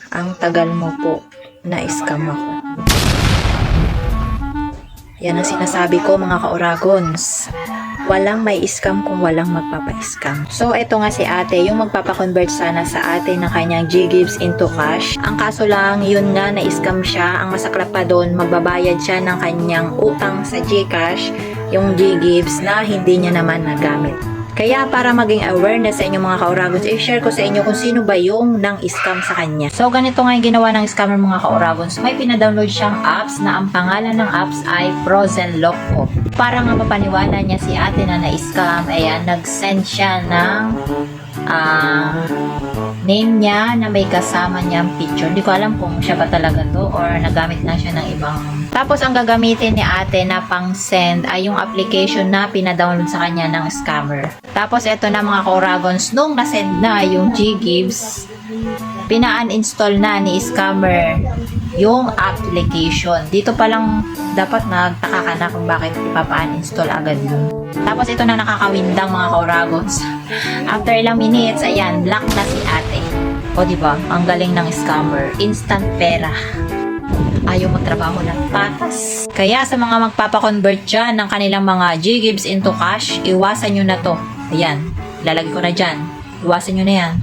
Ang tagal mo po na scam ako. Yan ang sinasabi ko mga ka-Oragons. Walang may scam kung walang magpapa-scam. So, ito nga si ate, yung magpapa-convert sana sa ate ng kanyang Ggives into cash. Ang kaso lang, yun nga, na-scam siya. Ang masaklap pa doon, magbabayad siya ng kanyang utang sa Gcash, yung Ggives na hindi niya naman nagamit. Kaya para maging awareness sa inyo mga ka-Oragons, i-share ko sa inyo kung sino ba yung nang-scam sa kanya. So, ganito nga yung ginawa ng scammer mga ka-Oragons. May pinadownload siyang apps na ang pangalan ng apps ay Frozen Loco. Para nga mapaniwala niya si ate na na-scam, ayan, nag-send siya ng name niya na may kasama niyang picture. Hindi ko alam kung siya ba talaga to or nagamit lang siya ng ibang. Tapos ang gagamitin ni ate na pang send ay yung application na pinadownload sa kanya ng scammer. Tapos ito na mga ka-Oragons, nung nasend na yung Ggives, pina-uninstall na ni scammer yung application. Dito pa lang dapat nagtaka ka na kung bakit ipapa-uninstall agad yun. Tapos ito na nakakawindang mga ka-Oragons. After ilang minutes, ayan, black na si ate. O diba, ang galing ng scammer. Instant pera. Ayaw magtrabaho ng patas. Kaya sa mga magpapakonvert dyan ng kanilang mga Ggives into cash, iwasan nyo na to. Ayan, lalagay ko na dyan. Iwasan nyo na yan.